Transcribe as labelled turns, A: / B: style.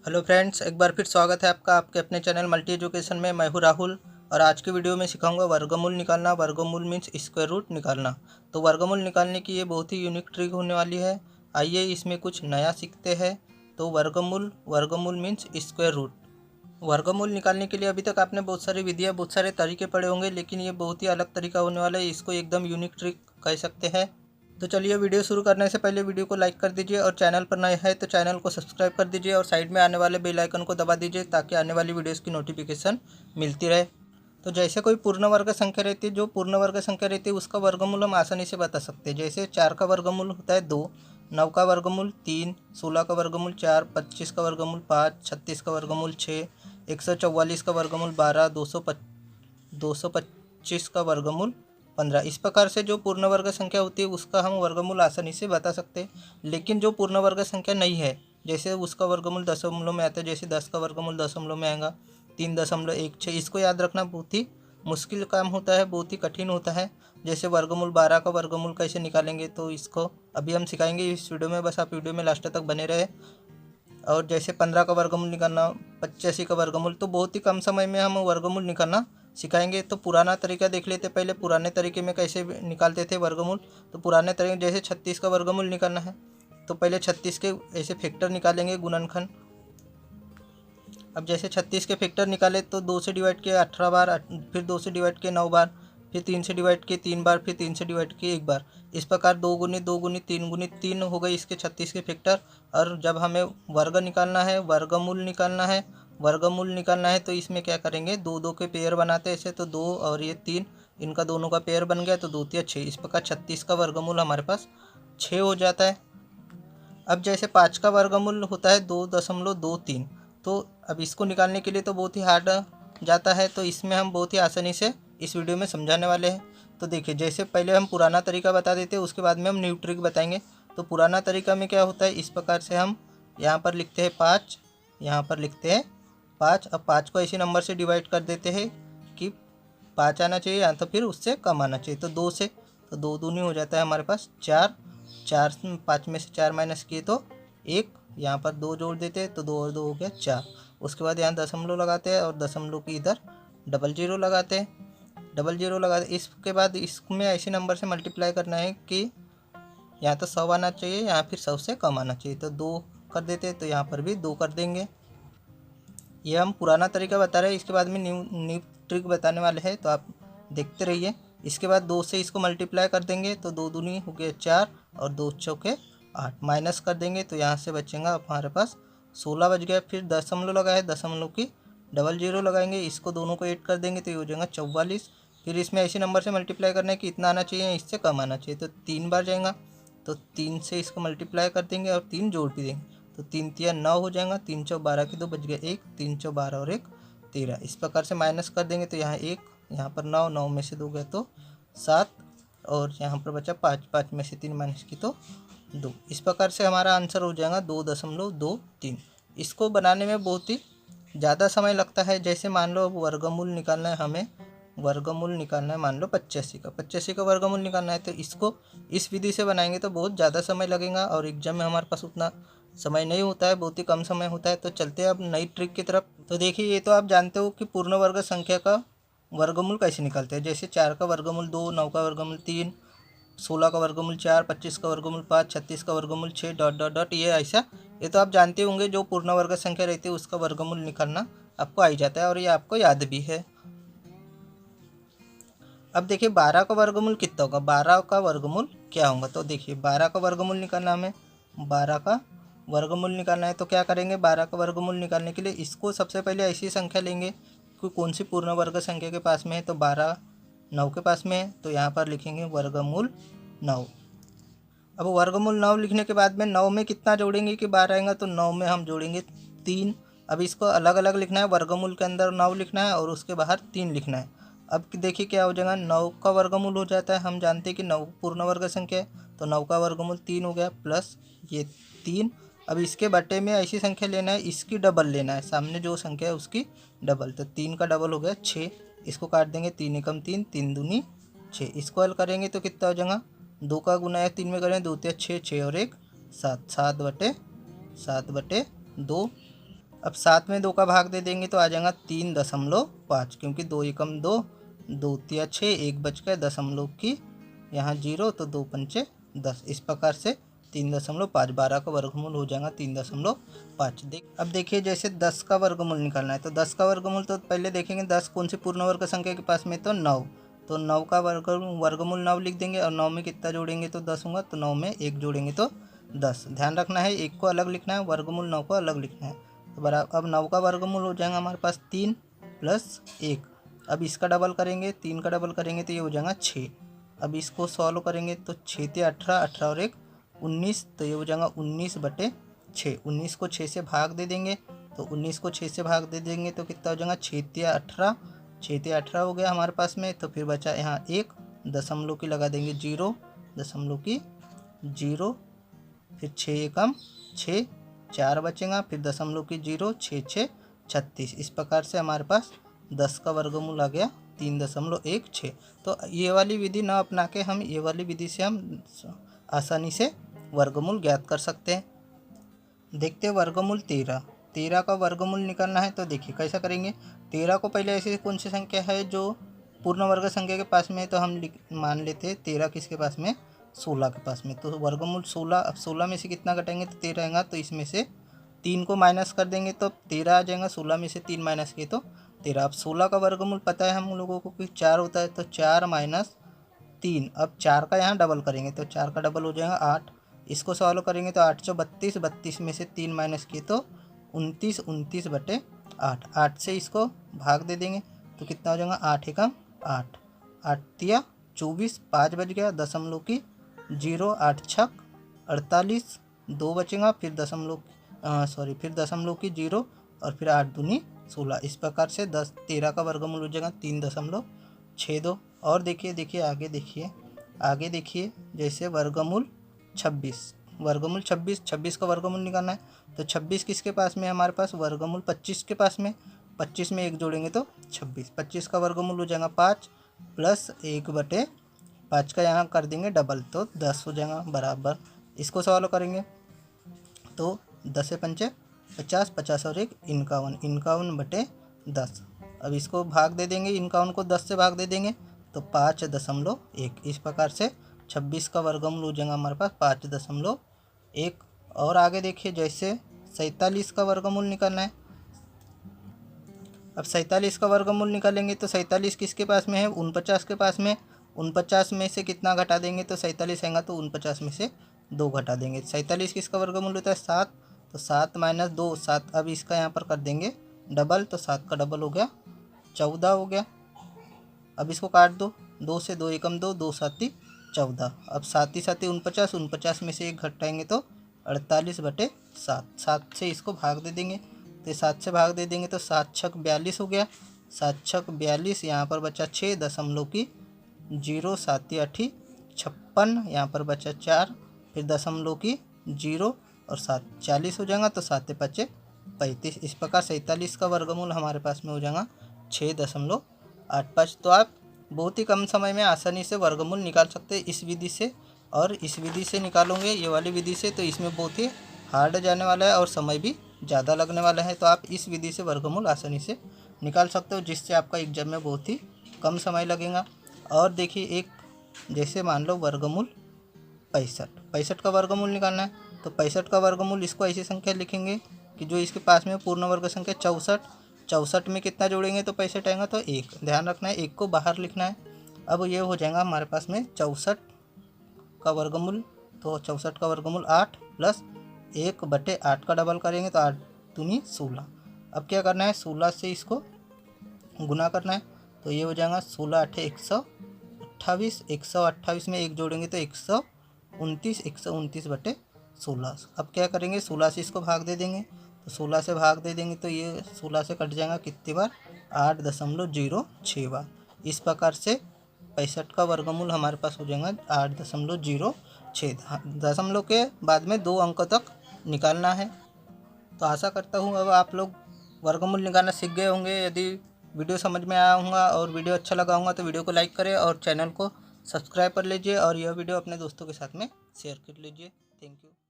A: Hello friends, एक बार फिर स्वागत है आपका आपके अपने चैनल मल्टी एजुकेशन में। मैं हूं राहुल और आज की वीडियो में सिखाऊंगा वर्गमूल निकालना। वर्गमूल मीन्स स्क्वायर रूट निकालना। तो वर्गमूल निकालने की ये बहुत ही यूनिक ट्रिक होने वाली है। आइए इसमें कुछ नया सीखते हैं। तो वर्गमूल वर्गमूल मीन्स स्क्वायर रूट। वर्गमूल निकालने के लिए अभी तक आपने बहुत सारी विधियाँ, बहुत सारे तरीके पढ़े होंगे, लेकिन ये बहुत ही अलग तरीका होने वाला है। इसको एकदम यूनिक ट्रिक कह सकते हैं। तो चलिए, वीडियो शुरू करने से पहले वीडियो को लाइक कर दीजिए और चैनल पर नए हैं तो चैनल को सब्सक्राइब कर दीजिए और साइड में आने वाले बेल आइकन को दबा दीजिए ताकि आने वाली वीडियोस की नोटिफिकेशन मिलती रहे। तो जैसे कोई पूर्ण वर्ग संख्या रहती है, जो पूर्ण वर्ग संख्या रहती है उसका वर्गमूल हम आसानी से बता सकते हैं। जैसे 4 का वर्गमूल होता है 2, 9 का वर्गमूल 3, 16 का वर्गमूल 4, 25 का वर्गमूल 5, 36 का वर्गमूल 6, 144 का वर्गमूल 12, 225 का वर्गमूल 15। इस प्रकार से जो पूर्ण वर्ग संख्या होती है उसका हम वर्गमूल आसानी से बता सकते हैं। लेकिन जो पूर्ण वर्ग संख्या नहीं है, जैसे उसका वर्गमूल दशमलव में आता है, जैसे 10 का वर्गमूल दशमलव में आएगा 3.16। इसको याद रखना बहुत ही मुश्किल काम होता है, बहुत ही कठिन होता है। जैसे वर्गमूल 12 का वर्गमूल कैसे निकालेंगे, तो इसको अभी हम सिखाएंगे इस वीडियो में। बस आप वीडियो में लास्ट तक बने रहे। और जैसे 15 का वर्गमूल निकालना, 85 का वर्गमूल, तो बहुत ही कम समय में हम वर्गमूल निकालना सिखाएंगे। तो पुराना तरीका देख लेते पहले, पुराने तरीके में कैसे निकालते थे वर्गमूल। तो पुराने तरीके जैसे 36 का वर्गमूल निकालना है तो पहले 36 के ऐसे फैक्टर निकालेंगे, गुणनखंड। अब जैसे 36 के फैक्टर निकाले तो 2 से डिवाइड किए 18 बार, फिर 2 से डिवाइड किए 9 बार, फिर 3 से डिवाइड किए 3 बार, फिर 3 से डिवाइड किए 1 बार। इस प्रकार 2 गुनी 2 गुनी 3 गुनी 3 हो गए इसके 36 के फैक्टर। और जब हमें वर्ग निकालना है, वर्गमूल निकालना है, वर्गमूल निकालना है तो इसमें क्या करेंगे, 2 2 के पेयर बनाते हैं ऐसे। तो 2 और ये 3, इनका दोनों का पेयर बन गया तो 2 3 6। इस प्रकार 36 का वर्गमूल हमारे पास 6 हो जाता है। अब जैसे 5 का वर्गमूल होता है 2.23। तो अब इसको निकालने के लिए तो बहुत ही हार्ड जाता है, तो इसमें हम बहुत ही आसानी से इस वीडियो में समझाने वाले हैं। तो देखिए, जैसे पहले हम पुराना तरीका बता देते हैं, उसके बाद में हम न्यू ट्रिक बताएंगे। तो पुराना तरीका में क्या होता है, इस प्रकार से हम यहाँ पर लिखते हैं 5, यहाँ पर लिखते हैं 5। अब 5 को ऐसे नंबर से डिवाइड कर देते हैं कि 5 आना चाहिए या तो फिर उससे कम आना चाहिए। तो 2 से, तो 2 दूनी हो जाता है हमारे पास 4। 4 5 में से 4 माइनस किए तो 1, यहाँ पर 2 जोड़ देते हैं तो 2 और 2 हो गया 4। उसके बाद यहाँ दशमलव लगाते हैं और दशमलव की इधर डबल जीरो लगाते हैं, डबल जीरो लगाते। इसके बाद इसमें ऐसे नंबर से मल्टीप्लाई करना है कि यहाँ तो 100 आना चाहिए, यहाँ फिर 100 से कम आना चाहिए। तो 2 कर देते हैं, तो यहाँ पर भी 2 कर देंगे। ये हम पुराना तरीका बता रहे हैं, इसके बाद में न्यू न्यू ट्रिक बताने वाले हैं, तो आप देखते रहिए। इसके बाद 2 से इसको मल्टीप्लाई कर देंगे तो 2 दूनी हो गया 4 और 2 चौके 8। माइनस कर देंगे तो यहाँ से बचेगा हमारे पास 16 बच गया। फिर दशमलव लगाए, दशमलव की डबल जीरो लगाएंगे, इसको दोनों को ऐड कर देंगे तो ये हो जाएगा 44। फिर इसमें ऐसे नंबर से मल्टीप्लाई करना है कि इतना आना चाहिए, इससे कम आना चाहिए, तो 3 बार जाएगा। तो 3 से इसको मल्टीप्लाई कर देंगे और 3 जोड़ भी देंगे तो 3 तिया 9 हो जाएगा। 3 चौ 12 की 2 बच गया 1, 3 चौ 12 और 1 13। इस प्रकार से माइनस कर देंगे तो यहाँ 1, यहाँ पर 9, 9 में से 2 गया तो 7 और यहाँ पर बचा 5, 5 में से 3 माइनस की तो 2। इस प्रकार से हमारा आंसर हो जाएगा 2.23। इसको बनाने में बहुत ही ज़्यादा समय लगता है। जैसे मान लो अब वर्गमूल निकालना है हमें, वर्गमूल निकालना है मान लो 85 का वर्गमूल निकालना है, तो इसको इस विधि से बनाएंगे तो बहुत ज़्यादा समय लगेगा और एग्जाम में हमारे पास उतना समय नहीं होता है, बहुत ही कम समय होता है। तो चलते हैं अब नई ट्रिक की तरफ। तो देखिए, ये तो आप जानते हो कि पूर्ण वर्ग संख्या का वर्गमूल कैसे निकालते हैं। जैसे 4 का वर्गमूल 2, 9 का वर्गमूल 3, 16 का वर्गमूल 4, 25 का वर्गमूल 5, 36 का वर्गमूल 6 डॉट डॉट डॉट, ये ऐसा। ये तो आप जानते होंगे, जो पूर्ण वर्ग संख्या रहती है उसका वर्गमूल निकालना आपको आ ही जाता है और ये आपको याद भी है। अब देखिए 12 का वर्गमूल कितना होगा, 12 का वर्गमूल क्या होगा। तो देखिए 12 का वर्गमूल निकालना हमें, 12 का वर्गमूल निकालना है तो क्या करेंगे, 12 का वर्गमूल निकालने के लिए इसको सबसे पहले ऐसी संख्या लेंगे कि कौन सी पूर्ण वर्ग संख्या के पास में है। तो 12 9 के पास में है तो यहाँ पर लिखेंगे वर्गमूल 9। अब वर्गमूल 9 लिखने के बाद में 9 में कितना जोड़ेंगे कि 12 आएगा, तो 9 में हम जोड़ेंगे 3। अब इसको अलग अलग लिखना है, वर्गमूल के अंदर 9 लिखना है और उसके बाहर 3 लिखना है। अब देखिए क्या हो जाएगा, 9 का वर्गमूल हो जाता है, हम जानते हैं कि 9 पूर्ण वर्ग संख्या है, तो 9 का वर्गमूल 3 हो गया प्लस ये 3। अब इसके बटे में ऐसी संख्या लेना है, इसकी डबल लेना है, सामने जो संख्या है उसकी डबल। तो 3 का डबल हो गया 6। इसको काट देंगे, 3 एकम 3, 3 दूनी 6। इसको हल करेंगे तो कितना हो जाएगा, 2 का गुना या 3 में करें, 2 तिया 6, 6 और 1 7, 7 बटे 2। अब 7 में 2 का भाग दे देंगे तो आ जाएगा 3.5, क्योंकि 2 एकम 2, 2 तिया 6, एक बच गया दशमलव की यहाँ 0, तो 2 पंचे 10। इस प्रकार से 3.5, 12 का वर्गमूल हो जाएगा 3.5। अब देखिए जैसे 10 का वर्गमूल निकालना है, तो 10 का वर्गमूल तो पहले देखेंगे 10 कौन सी पूर्ण वर्ग संख्या के पास में, तो 9। तो 9 का वर्गमूल 9 लिख देंगे, और 9 में कितना जोड़ेंगे तो 10 होगा, तो 9 में 1 जोड़ेंगे तो 10। ध्यान रखना है, 1 को अलग लिखना है, वर्गमूल 9 को अलग लिखना है। तो बराबर अब 9 का वर्गमूल हो जाएगा हमारे पास 3 + 1। अब इसका डबल करेंगे, 3 का डबल करेंगे तो ये हो जाएगा 6। अब इसको सॉल्व करेंगे तो 6 × 18, 18 और 1 19, तो ये हो जाएगा 19/6। 19 को 6 से भाग दे देंगे, तो 19 को 6 से भाग दे देंगे तो कितना हो जाएगा 6 × 18, 6 × 18 हो गया हमारे पास में। तो फिर बचा यहाँ 1 दशमलव की लगा देंगे 0, दशमलव की 0, फिर 6 एकम 6, 4 बचेगा, फिर दशमलव की 0, 6 6 36। इस प्रकार से हमारे पास 10 का वर्गमूल आ गया 3.16। तो ये वाली विधि ना अपना के हम ये वाली विधि से हम आसानी से वर्गमूल ज्ञात कर सकते हैं। देखते हैं वर्गमूल 13। 13 का वर्गमूल निकालना है, तो देखिए कैसा करेंगे। 13 को पहले ऐसी कौन सी संख्या है जो पूर्ण वर्ग संख्या के पास में है, तो हम मान लेते हैं 13 किसके पास में, 16 के पास में। तो वर्गमूल 16। अब 16 में से कितना घटाएंगे तो 13 आएगा, तो इसमें से 3 को माइनस कर देंगे तो 13 आ जाएगा। 16 में से 3 माइनस किए तो 13। अब 16 का वर्गमूल पता है हम लोगों को कि 4 होता है, तो 4 - 3। अब 4 का यहाँ डबल करेंगे तो 4 का डबल हो जाएगा 8। इसको सॉल्व करेंगे तो 8 × 32, 32 में से 3 माइनस किए तो 29, 29/8। 8 से इसको भाग दे देंगे तो कितना हो जाएगा 8 एकम 8, 8 तिया 24, 5 बच गया, दशमलव की 0, 8 छक 48, 2 बचेगा, फिर फिर दशमलव की 0, और फिर 8 दूनी 16। इस प्रकार से 13 का वर्गमूल हो जाएगा 3.62। और देखिए आगे देखिए जैसे वर्गमूल 26। वर्गमूल 26 का वर्गमूल निकालना है, तो 26 किसके पास में हमारे पास, वर्गमूल 25 के पास में। 25 में 1 जोड़ेंगे तो 26। 25 का वर्गमूल हो जाएगा 5 + 1/5 का यहाँ कर देंगे डबल, तो 10 हो जाएगा बराबर। इसको सॉल्व करेंगे तो 10 से 5 50, 50 और 1 51, 51/10। अब इसको भाग दे देंगे, 51 को 10 से भाग दे देंगे तो 5.1। इस प्रकार से 26 का वर्गमूल हो जाएगा हमारे पास 5.1। और आगे देखिए जैसे 47 का वर्गमूल निकालना है। अब 47 का वर्गमूल निकालेंगे तो 47 किसके पास में है, 49 के पास में। 49 में से कितना घटा देंगे तो 47 आएगा, तो 49 में से 2 घटा देंगे। 47 किसका वर्गमूल होता है, 7। तो 7 - 2, 7। अब इसका यहाँ पर कर देंगे डबल, तो 7 का डबल हो गया 14 हो गया। अब इसको काट दो, 2 से 2 एकम 2, 2 7 14। अब 7 7 49, 49 में से 1 घटाएंगे तो 48/7। 7 से इसको भाग दे देंगे, तो 7 से भाग दे देंगे तो 7 छक 42 हो गया। 7 छक 42, यहाँ पर बचा 6, दशमलव की 0, 7 8 56, यहाँ पर बचा 4, फिर दशमलव की 0 और 7 40 हो जाएगा, तो 7 5 35। इस प्रकार 47 का वर्गमूल हमारे पास में हो जाएगा 6.85। तो आप बहुत ही कम समय में आसानी से वर्गमूल निकाल सकते हैं इस विधि से। और इस विधि से निकालोगे ये वाली विधि से, तो इसमें बहुत ही हार्ड जाने वाला है और समय भी ज़्यादा लगने वाला है। तो आप इस विधि से वर्गमूल आसानी से निकाल सकते हो, जिससे आपका एग्जाम में बहुत ही कम समय लगेगा। और देखिए एक जैसे मान लो वर्गमूल 65 का वर्गमूल निकालना है, तो 65 का वर्गमूल इसको ऐसी संख्या लिखेंगे कि जो इसके पास में पूर्ण वर्ग संख्या 64। 64 में कितना जोड़ेंगे तो 65 आएगा, तो 1। ध्यान रखना है 1 को बाहर लिखना है। अब ये हो जाएगा हमारे पास में 64 का वर्गमूल। तो 64 का वर्गमूल 8 + 1/8 का डबल करेंगे तो 8 दूनी 16। अब क्या करना है, 16 से इसको गुना करना है, तो ये हो जाएगा 16 8 128। 128 में 1 जोड़ेंगे तो 129, 129/16। अब क्या करेंगे, 16 से इसको भाग दे देंगे, तो 16 से भाग दे देंगे तो ये 16 से कट जाएगा कितनी बार, 8.06 बार। इस प्रकार से 65 का वर्गमूल हमारे पास हो जाएगा 8.06। दशमलव के बाद में 2 अंक तक निकालना है। तो आशा करता हूँ अब आप लोग वर्गमूल निकालना सीख गए होंगे। यदि वीडियो समझ में आया होगा और वीडियो अच्छा लगा होगा तो वीडियो को लाइक करें और चैनल को सब्सक्राइब कर लीजिए, और यह वीडियो अपने दोस्तों के साथ में शेयर कर लीजिए। Thank you.